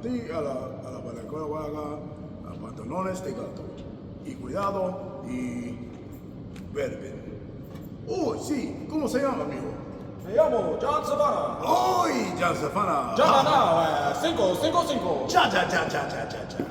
ti, a la balacoa haga pantalones de gato. Y cuidado y verde. Oh, sí, ¿cómo se llama, amigo? Me llamo John Savannah. ¡Ay, John Savannah! John now, 555. Cha, cha, cha, cha, cha, cha, cha.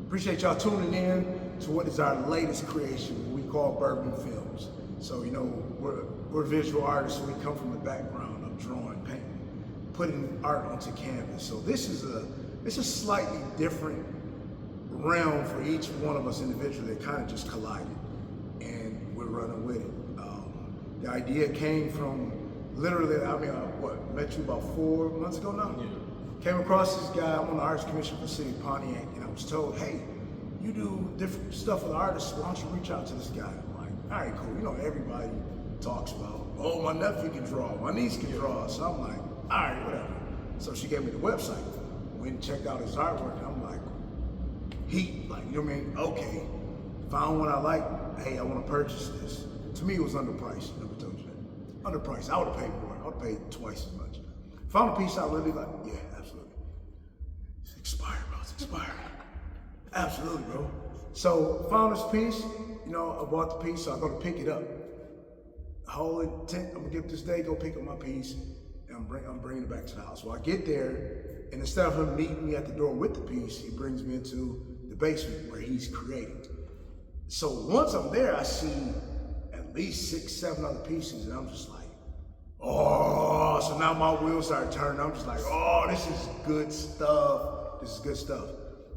Appreciate y'all tuning in to what is our latest creation, what we call Bourbon Films. So, you know, we're visual artists, so we come from the background of drawing, painting, putting art onto canvas. So this is a slightly different realm for each one of us individually that kind of just collided, and we're running with it. The idea came from literally, I met you about 4 months ago now? Yeah. Came across this guy, I'm on the Arts Commission for the City of Pontiac, and I was told, hey, you do different stuff with artists, why don't you reach out to this guy? I'm like, all right, cool. You know, everybody talks about, oh, my nephew can draw, my niece can draw. So I'm like, all right, whatever. So she gave me the website. Went and checked out his artwork, and I'm like, heat, like, you know what I mean? Okay. Found one I like, hey, I want to purchase this. To me, it was underpriced. Never told you that. Underpriced. I would have paid more. I would have paid twice as much. Found a piece I really like. Yeah, absolutely. It's expired, bro. It's expired. Absolutely, bro. So found this piece. You know, I bought the piece, so I go to pick it up. Whole intent, I'm gonna get this day, go pick up my piece, and I'm bringing it back to the house. So I get there, and instead of him meeting me at the door with the piece, he brings me into the basement where he's creating. So once I'm there, I see at least 6, 7 other pieces, and I'm just like, oh, so now my wheels start turning. I'm just like, oh, this is good stuff. This is good stuff.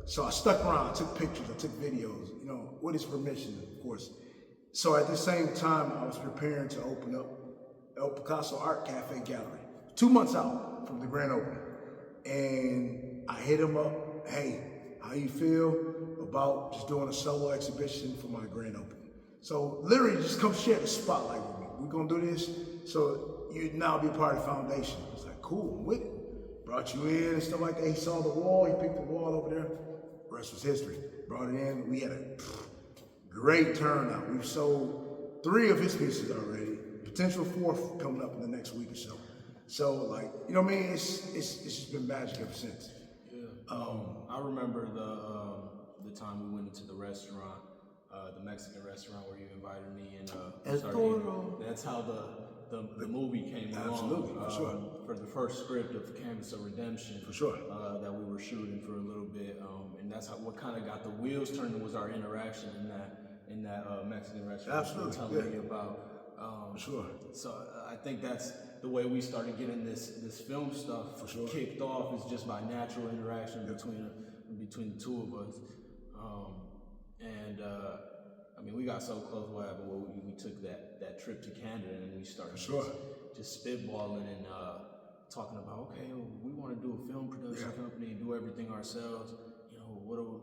So I stuck around, I took pictures, I took videos, you know, with his permission, of course. So at the same time, I was preparing to open up El Picasso Art Cafe Gallery, 2 months out from the grand opening. And I hit him up, hey, how you feel about just doing a solo exhibition for my grand opening? So literally just come share the spotlight with me. We're gonna do this, so you'd now be a part of the foundation. I was like, cool, I'm with it. Brought you in and stuff like that. He saw the wall, he picked the wall over there. The rest was history. Brought it in, we had a great turnout. We've sold 3 of his pieces already. Potential 4th coming up in the next week or so. So like, you know what I mean? It's just been magic ever since. Yeah. I remember the time we went into the restaurant, the Mexican restaurant where you invited me and started eating. That's how the movie came along. Absolutely, for sure. For the first script of Canvas of Redemption. For sure. That we were shooting for a little bit, and that's what kind of got the wheels turning was our interaction in that Mexican restaurant. Absolutely, Telling me about. Sure. So I think that's the way we started getting this film stuff kicked off, is just by natural interaction between the 2 of us. I mean, we got so close. What happened? Well, we took that trip to Canada, and we started just spitballing and talking about, okay, we want to do a film production company, do everything ourselves. You know,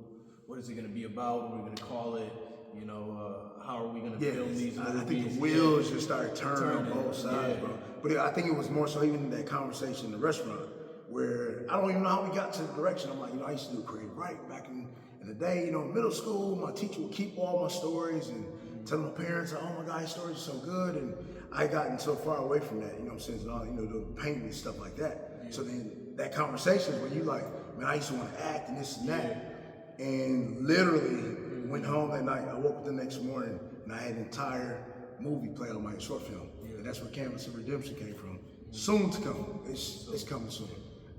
what is it going to be about? What are we going to call it? You know, how are we going to film these movies? I think the wheels just started turning on both sides, bro. But I think it was more so even in that conversation in the restaurant, where I don't even know how we got to the direction. I'm like, you know, I used to do creative writing back in the day, you know, in middle school. My teacher would keep all my stories and tell my parents, oh my God, his stories are so good. And I gotten so far away from that, you know what I'm saying, and all, you know, the painting and stuff like that. Yeah. So then that conversation is when you like, man, I used to want to act and this and that. And literally went home that night, I woke up the next morning and I had an entire movie play on my short film. And that's where Canvas of Redemption came from. Soon to come, it's coming soon.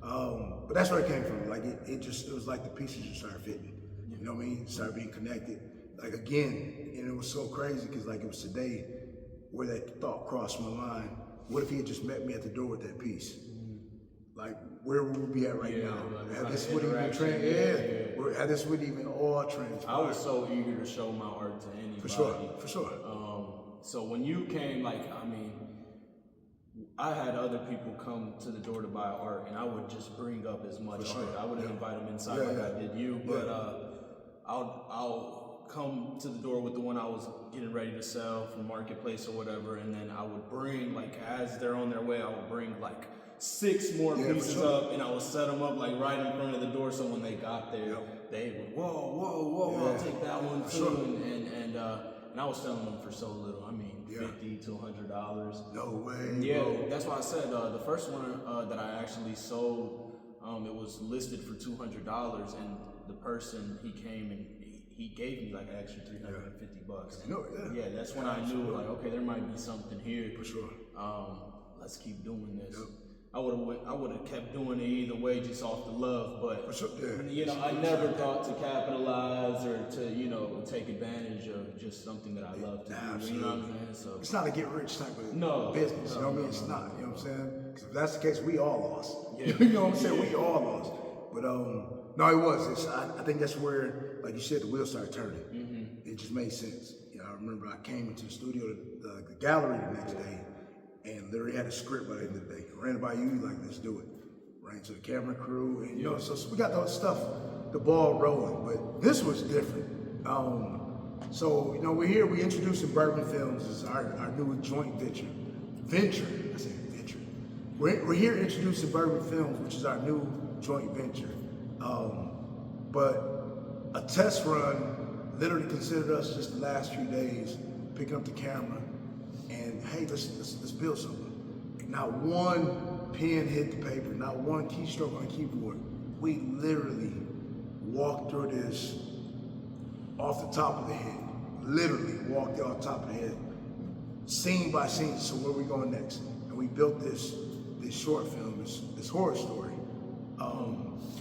But that's where it came from. Like it was like the pieces just started fitting. You know what I mean? Started being connected. Like again, and it was so crazy because like it was today where that thought crossed my mind. What if he had just met me at the door with that piece? Like where would we be at right now? Had this would even had this would even all transpired. I was so eager to show my art to anybody. For sure. So when you came, like, I mean, I had other people come to the door to buy art, and I would just bring up as much art. I wouldn't invite them inside like I did you, but I'll come to the door with the one I was getting ready to sell from Marketplace or whatever, and then I would bring, like, as they're on their way, I would bring like 6 more pieces up, and I would set them up like right in front of the door, so when they got there, they would, whoa, I'll take that one too, and I was selling them for so little. I mean, $50 to $100. No way. Yeah, bro. That's why I said the first one that I actually sold it was listed for $200, and the person he came and he gave me like an extra $350. And yeah, that's when I knew like, okay, there might be something here. For sure. Let's keep doing this. I would have kept doing it either way, just off the love. But you know, I never thought to capitalize or to take advantage of just something that I love to do. Absolutely. You know what I'm saying? So it's not a get rich type of business. You know what I mean? It's not. You know what I'm saying? Because if that's the case, we all lost. Yeah. You know what I'm saying? We all lost. But no, it was. I think that's where, like you said, the wheels started turning. It just made sense. You know, I remember I came into the studio, the gallery the next day, and literally had a script by the end of the day. Ran it by you, like, let's do it. Ran to the camera crew, and you know, so we got those stuff, the ball rolling. But this was different. So you know, we're here. We introducing Bourbon Films as our new joint venture. I say venture. We're here introducing Bourbon Films, which is our new joint venture. But a test run literally considered us just the last few days, picking up the camera, and hey, let's build something. Not one pen hit the paper, not one keystroke on the keyboard. We literally walked through this off the top of the head. Literally walked it off the top of the head, scene by scene. So where we going next? And we built this short film, this horror story.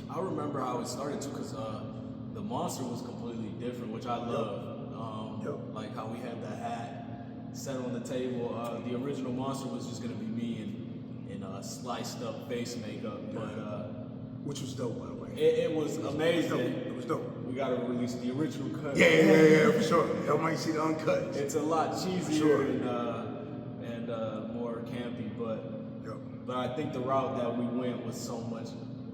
I remember how it started too, because the monster was completely different, which I love. Like how we had the hat set on the table. The original monster was just gonna be me in sliced up face makeup, but which was dope, by the way. It was amazing. It was dope. We gotta release the original cut. Yeah, for sure. Y'all might see the uncut. It's a lot cheesier and more campy, but I think the route that we went was so much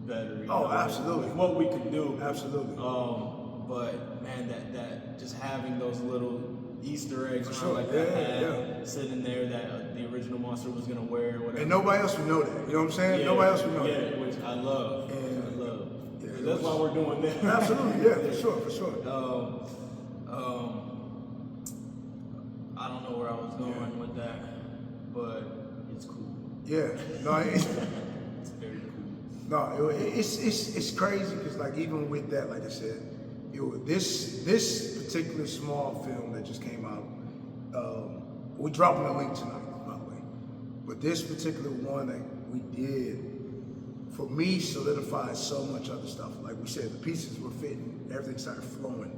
better. You know, absolutely. With what we could do. Absolutely. But man, that just having those little Easter eggs around like that hat sitting there that the original monster was gonna wear, whatever. And nobody else would know that. You know what I'm saying? Yeah, nobody else would know that. Yeah, which I love. Yeah, That's why we're doing this. Absolutely, yeah, for sure. I don't know where I was going with that, but it's cool. Yeah, no, it's very cool. No, it's crazy because like even with that, like I said, this particular small film that just came out, we're dropping a link tonight, by the way. But this particular one that we did, for me, solidified so much other stuff. Like we said, the pieces were fitting, everything started flowing.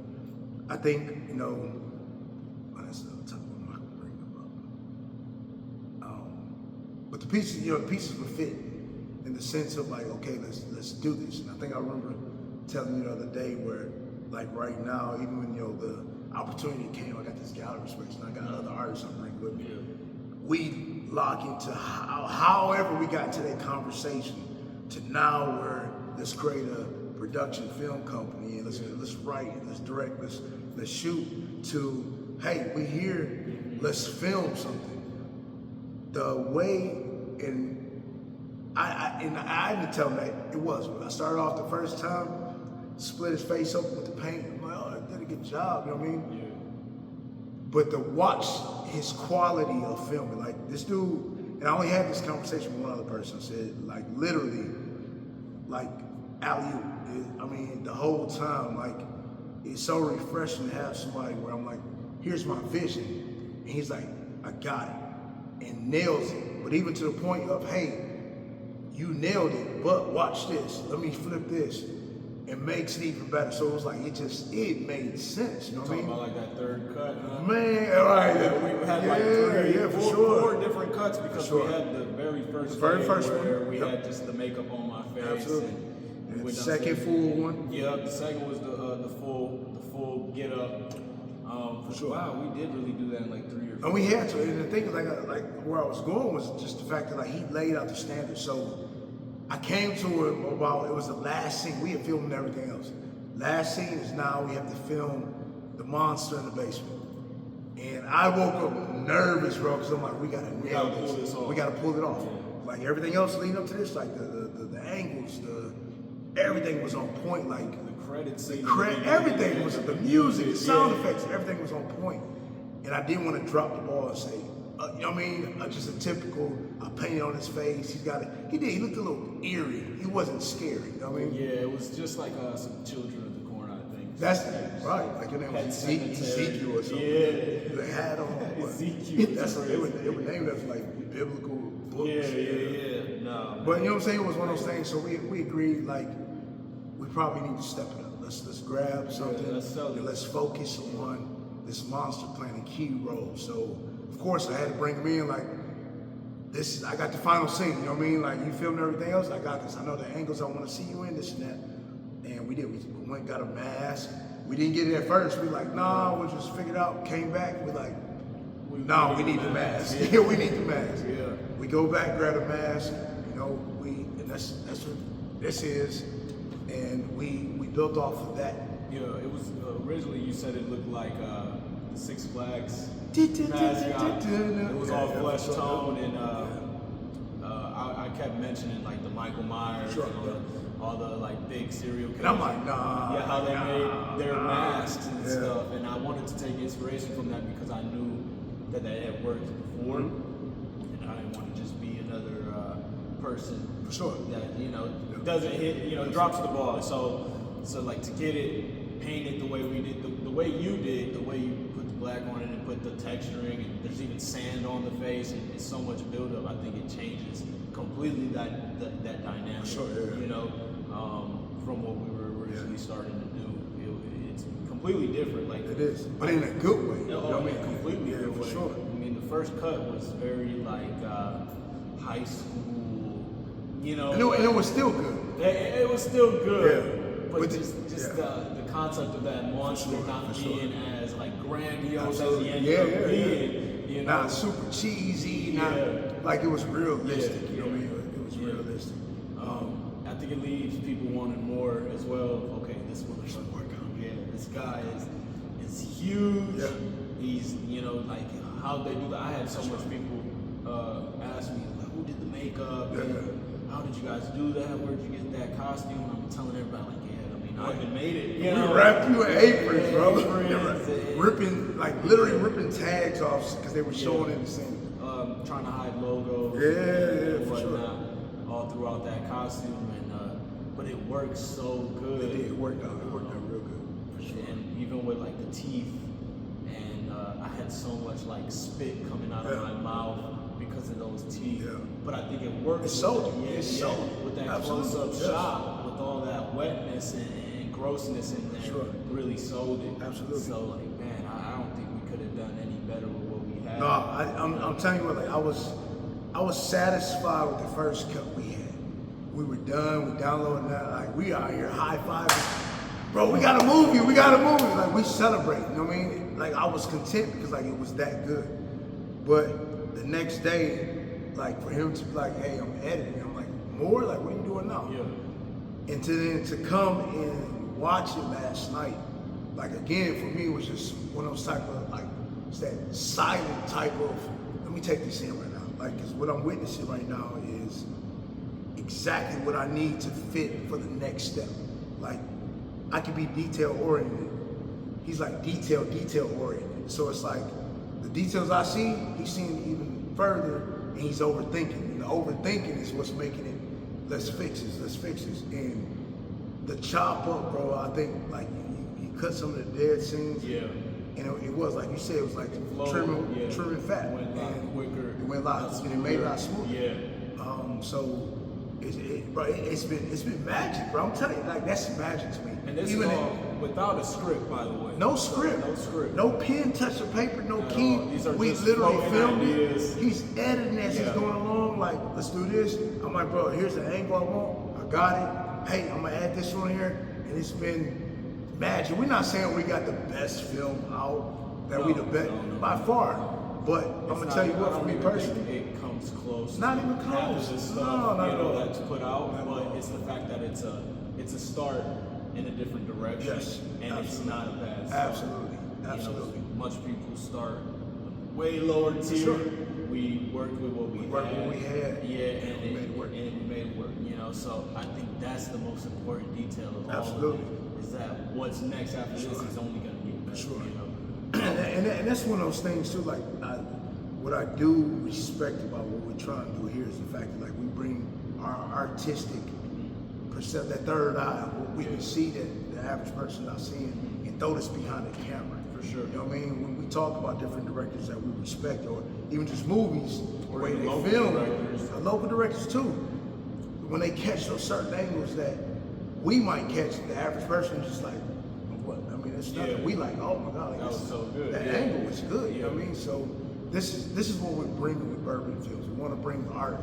I think, you know, that's the top one I can bring them up. But the pieces, you know, the pieces were fitting in the sense of like, okay, let's do this. And I think I remember telling you the other day where, like right now, even when the opportunity came, I got this gallery space and I got other artists I'm bringing with me. We lock into however we got into that conversation to now where let's create a production film company and let's write, let's direct, let's shoot, to hey, we here, let's film something. The way I didn't tell him that it was. When I started off the first time, split his face open with the paint. I'm like, oh, I did a good job, you know what I mean? Yeah. But to watch his quality of filming, like this dude, and I only had this conversation with one other person, said like literally, like alley-oop. I mean, the whole time, like it's so refreshing to have somebody where I'm like, here's my vision, and he's like, I got it, and nails it. But even to the point of, hey, you nailed it, but watch this. Let me flip this. It makes it even better. So it was like, it made sense. You know what I mean? Talking about like that third cut, huh? Man, all right. Yeah, we had like four sure. different cuts because we had the very first where we had just the makeup on my face. Absolutely. And the second full one. Yeah, the second was the full get up. For sure. Wow, we did really do that in like 3 or 4. And we had to. And the thing is, like where I was going was just the fact that like he laid out the standard. So I came to him about, it was the last scene. We had filmed everything else. Last scene is now we have to film the monster in the basement. And I woke up nervous, bro, because I'm like, we gotta nail this. We gotta pull it off. Yeah. Like everything else leading up to this, like the angles, everything was on point. Like the credits, everything was, the music, the sound effects, everything was on point. And I didn't want to drop the ball and say, you know what I mean? Just a typical painting on his face. He looked a little eerie. He wasn't scary. You know what I mean? Yeah, it was just like some Children of the Corn, I think. That's right. Like your name was Ezekiel or something. Yeah. The hat on. Ezekiel. They were named as like biblical books. Yeah. No. But you know what I'm saying? It was one of those things. So we agreed like we probably need to step it up. Let's grab something. And let's focus on this monster playing a key role. So of course I had to bring him in like this. I got the final scene. You know what I mean? Like you filming everything else. I got this. I know the angles I want to see you in. This and that. And we did. We went and got a mask. We didn't get it at first. We like, nah, we'll just figure it out. Came back. We like, nah, we need the mask. Yeah, we need the mask. Yeah. We go back, grab a mask. You know, and that's what this is. And we built off of that. Yeah, it was originally you said it looked like the Six Flags mascot. It was all flesh tone, and I kept mentioning like the Michael Myers and all the like big serial killers. And I'm like, nah. Yeah, how they made their masks and stuff, and I wanted to take inspiration from that because I knew that had worked before, and I didn't want to just be another person that doesn't hit, drops the ball. So like to get it painted the way we did, the way you did, the way you put the black on it and put the texturing, and there's even sand on the face, and it's so much buildup. I think it changes completely that dynamic. From what we were originally starting to do, it's completely different. Like it is, but in a good way. Completely good way. Sure. I mean, the first cut was very like high school, And it was still good. It was still good. Yeah. But just the concept of that monster not being as like grandiose as he ended up being, not super cheesy, not like it was realistic. You know what I mean? It was realistic. I think it leaves people wanting more as well. Okay, this motherfucker. Yeah, this guy is huge. Yeah. He's like how they do that. I had so much people ask me like, who did the makeup? How did you guys do that? Where'd you get that costume? I'm telling everybody like, I even made it. We wrapped you in aprons, bro. Literally ripping tags off because they were showing in the scene. Trying to hide logos. And whatnot, sure. All throughout that costume, but it worked so good. It did. It worked out. It worked out real good. For sure. And even with like the teeth, and I had so much like spit coming out of my mouth because of those teeth. Yeah. But I think it worked. It's sold. With that close-up shot, with all that wetness and grossness in there, really sold it. Absolutely. So like, man, I don't think we could have done any better with what we had. No, I'm telling you what, like I was satisfied with the first cut we had. We were done. We downloaded that. Like we out here high fiving, bro. We got a movie. Like we celebrate. You know what I mean? Like I was content because like it was that good. But the next day, like for him to be like, hey, I'm editing. I'm like, more? Like what are you doing now? Yeah. And to come and watch it last night, like again for me it was just one of those type of like it's that silent type of. Let me take this in right now. Like, because what I'm witnessing right now is exactly what I need to fit for the next step. Like, I can be detail oriented. He's like detail oriented. So it's like the details I see, he's seeing even further, and he's overthinking. And the overthinking is what's making it. Let's fix this. And the chop up, bro. I think like you cut some of the dead scenes. Yeah. And it was like you said, it was like trimming fat. It went a lot quicker. It went a lot, and it made it a lot smoother. Yeah. So it's been magic, bro. I'm telling you, like that's magic to me. And this is all without a script, by the way. No script. No pen touch of paper. No key. We literally filmed it. He's editing as he's going along. Like, let's do this. I'm like, bro, here's the angle I want. I got it. Hey, I'm gonna add this on here, and it's been magic. We're not saying we got the best film out, that we the best by far, but I'm gonna tell you what, for me personally, it comes close. Not even close. No, not at all. That's put out, but it's the fact that it's a start in a different direction, and it's not a bad start. Absolutely. Much people start way lower tier. Sure. We worked with what we had. Yeah, and we made it work. So I think that's the most important detail of all of it. Is that what's next after this is only going to get better. And that's one of those things too. Like what I do respect about what we're trying to do here is the fact that like we bring our artistic percept, that third eye, what we can see that the average person not seeing, and throw this behind the camera. For sure. You know what I mean? When we talk about different directors that we respect, or even just movies, the way they local film, directors. Local directors too, when they catch those certain angles that we might catch, the average person just like, what? I mean, it's nothing. Yeah. We like, oh my God, like, That was so good. That Yeah. angle was good. You know what I Yeah. mean? So this is what we're bringing with Bourbon Films. We want to bring art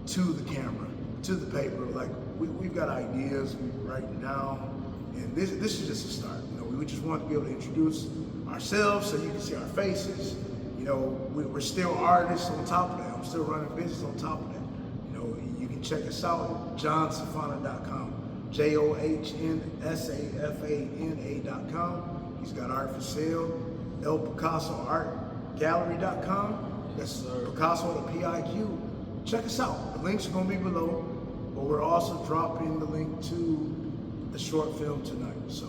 to the camera, to the paper. Like we've got ideas, we're writing down, and this is just a start. You know, we just want to be able to introduce ourselves so you can see our faces. You know, we're still artists on top of that. I'm still running business on top of that. You know, you can check us out at johnsafana.com, JOHNSAFANA.com. He's got art for sale. El Picasso Art Gallery.com. That's Picasso with a PIQ. Check us out. The links are going to be below, but we're also dropping the link to the short film tonight. So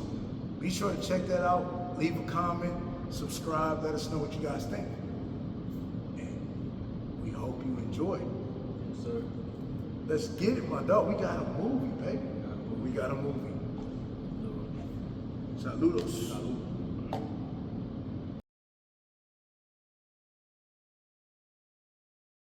be sure to check that out. Leave a comment, subscribe, let us know what you guys think. And we hope you enjoy. Yes, sir. Let's get it, my dog. We got a movie, baby. We got a movie. Saludos. Salud.